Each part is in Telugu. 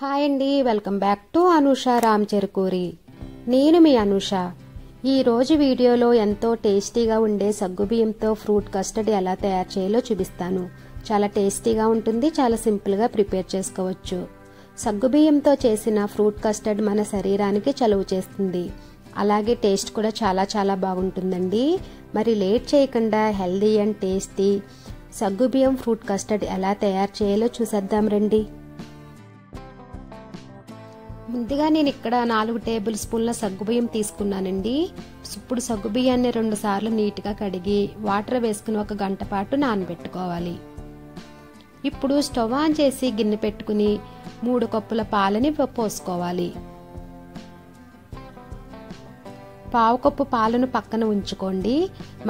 హాయ్ అండి, welcome back to Anusha Ram Cherukuri. నేను మీ అనూష. ఈ రోజు వీడియోలో ఎంతో టేస్టీగా ఉండే సగ్గుబియ్యంతో ఫ్రూట్ కస్టర్డ్ ఎలా తయారు చేయాలో చూపిస్తాను. చాలా టేస్టీగా ఉంటుంది, చాలా సింపుల్గా ప్రిపేర్ చేసుకోవచ్చు. సగ్గుబియ్యంతో చేసిన ఫ్రూట్ కస్టర్డ్ మన శరీరానికి చలువ చేస్తుంది, అలాగే టేస్ట్ కూడా చాలా బాగుంటుందండి. మరి లేట్ చేయకుండా హెల్దీ అండ్ టేస్టీ సగ్గుబియ్యం ఫ్రూట్ కస్టర్డ్ ఎలా తయారు చేయాలో చూసేద్దాం రండి. ముందుగా నేను ఇక్కడ 4 టేబుల్ స్పూన్ల సగ్గుబియ్యం తీసుకున్నానండి. ఇప్పుడు సగ్గుబియ్యాన్ని 2 సార్లు నీట్గా కడిగి వాటర్ వేసుకుని 1 గంట పాటు నానబెట్టుకోవాలి. ఇప్పుడు స్టవ్ ఆన్ చేసి గిన్నె పెట్టుకుని 3 కప్పుల పాలని పోసుకోవాలి. 1/2 కప్పు పాలను పక్కన ఉంచుకోండి.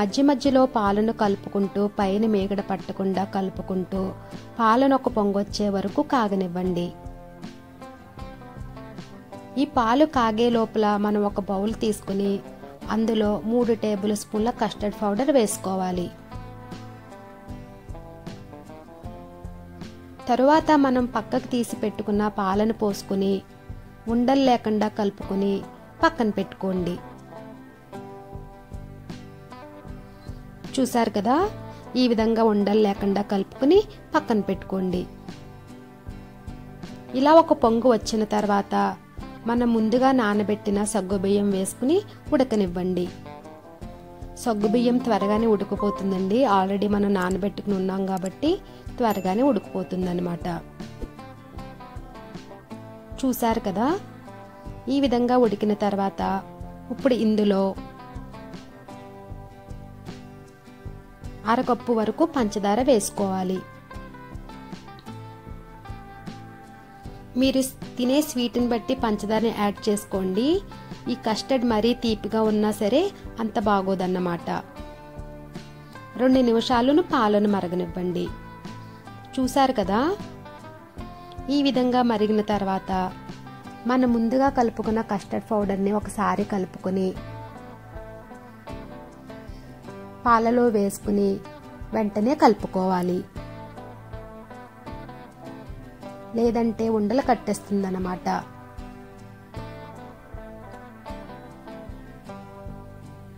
మధ్యలో పాలను కలుపుకుంటూ పైన మీగడ పట్టకుండా కలుపుకుంటూ పాలను ఒక పొంగొచ్చే వరకు కాగనివ్వండి. ఈ పాలు కాగే లోపల మనం ఒక బౌల్ తీసుకుని అందులో 3 టేబుల్ స్పూన్ల కస్టర్డ్ పౌడర్ వేసుకోవాలి. తరువాత మనం పక్కకు తీసి పెట్టుకున్న పాలను పోసుకుని ఉండలు లేకుండా కలుపుకొని పక్కన పెట్టుకోండి. చూసారు కదా, ఈ విధంగా ఉండలు లేకుండా కలుపుకొని పక్కన పెట్టుకోండి. ఇలా ఒక పొంగు వచ్చిన తర్వాత మనం ముందుగా నానబెట్టిన సగ్గుబియ్యం వేసుకుని ఉడకనివ్వండి. సగ్గుబియ్యం త్వరగానే ఉడికిపోతుందండి. ఆల్రెడీ మనం నానబెట్టుకుని ఉన్నాం కాబట్టి త్వరగానే ఉడికిపోతుంది అన్నమాట. చూసారు కదా, ఈ విధంగా ఉడికిన తర్వాత ఇప్పుడు ఇందులో 1/2 కప్పు వరకు పంచదార వేసుకోవాలి. మీరు తినే స్వీట్ని బట్టి పంచదారని యాడ్ చేసుకోండి. ఈ కస్టర్డ్ మరీ తీపిగా ఉన్నా సరే అంత బాగోదన్నమాట. 2 నిమిషాలను పాలను మరగనివ్వండి. చూసారు కదా, ఈ విధంగా మరిగిన తర్వాత మనం ముందుగా కలుపుకున్న కస్టర్డ్ పౌడర్ని ఒకసారి కలుపుకొని పాలలో వేసుకుని వెంటనే కలుపుకోవాలి, లేదంటే ఉండలు కట్టేస్తుందన్నమాట.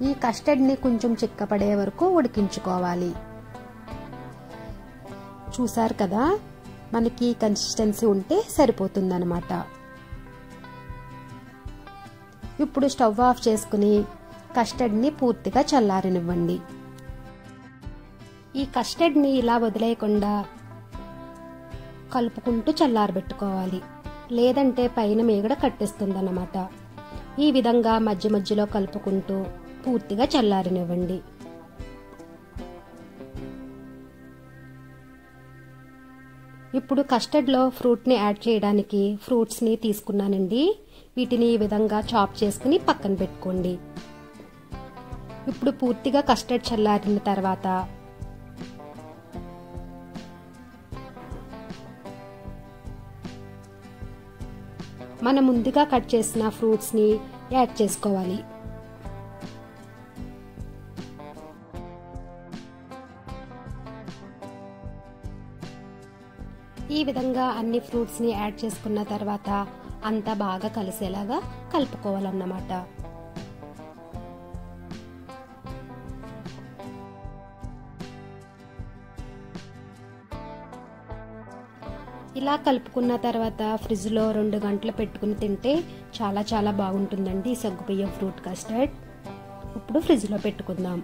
ఈ కస్టర్డ్ని కొంచెం చిక్కపడే వరకు ఉడికించుకోవాలి. చూసారు కదా, మనకి కన్సిస్టెన్సీ ఉంటే సరిపోతుందన్నమాట. ఇప్పుడు స్టవ్ ఆఫ్ చేసుకుని కస్టర్డ్ని పూర్తిగా చల్లారనివ్వండి. ఈ కస్టర్డ్ని ఇలా వదిలేయకుండా కలుపుకుంటూ చల్లారబెట్టుకోవాలి, లేదంటే పైన మీగడ కట్టేస్తుందన్నమాట. ఈ విధంగా మధ్యలో కలుపుకుంటూ పూర్తిగా చల్లారనివ్వండి. ఇప్పుడు కస్టర్డ్లో ఫ్రూట్ని యాడ్ చేయడానికి ఫ్రూట్స్ని తీసుకున్నానండి. వీటిని ఈ విధంగా చాప్ చేసుకుని పక్కన పెట్టుకోండి. ఇప్పుడు పూర్తిగా కస్టర్డ్ చల్లారిన తర్వాత మనం ముందుగా కట్ చేసిన ఫ్రూట్స్ని యాడ్ చేసుకోవాలి. ఈ విధంగా అన్ని ఫ్రూట్స్ని యాడ్ చేసుకున్న తర్వాత అంతా బాగా కలిసేలాగా కలుపుకోవాలన్నమాట. ఇలా కలుపుకున్న తర్వాత ఫ్రిడ్జ్లో 2 గంటలు పెట్టుకుని తింటే చాలా బాగుంటుందండి ఈ సగ్గుబియ్యం ఫ్రూట్ కస్టర్డ్. ఇప్పుడు ఫ్రిడ్జ్లో పెట్టుకుందాం.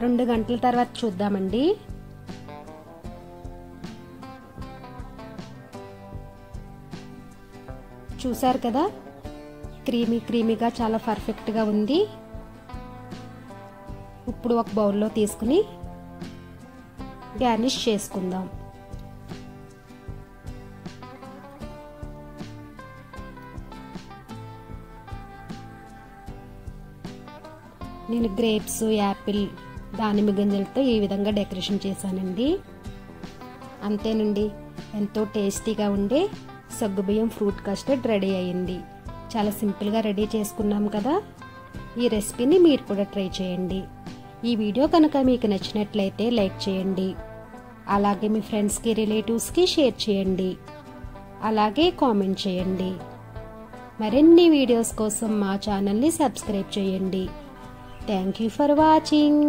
2 గంటల తర్వాత చూద్దామండి. చూసారు కదా, క్రీమీగా చాలా పర్ఫెక్ట్గా ఉంది. ఇప్పుడు ఒక బౌల్లో తీసుకుని గార్నిష్ చేసుకుందాం. నేను గ్రేప్స్, యాపిల్, దానిమ్మ గింజలతో ఈ విధంగా డెకరేషన్ చేశానండి. అంతేనండి, ఎంతో టేస్టీగా ఉండే సగ్గుబియ్యం ఫ్రూట్ కస్టర్డ్ రెడీ అయ్యింది. చాలా సింపుల్గా రెడీ చేసుకున్నాం కదా. ఈ రెసిపీని మీరు కూడా ట్రై చేయండి. ఈ వీడియో కనుక మీకు నచ్చినట్లయితే లైక్ చేయండి. అలాగే మీ ఫ్రెండ్స్కి రిలేటివ్స్కి షేర్ చేయండి. అలాగే కామెంట్ చేయండి. మరిన్ని వీడియోస్ కోసం మా ఛానల్ని సబ్స్క్రైబ్ చేయండి. Thank you for watching.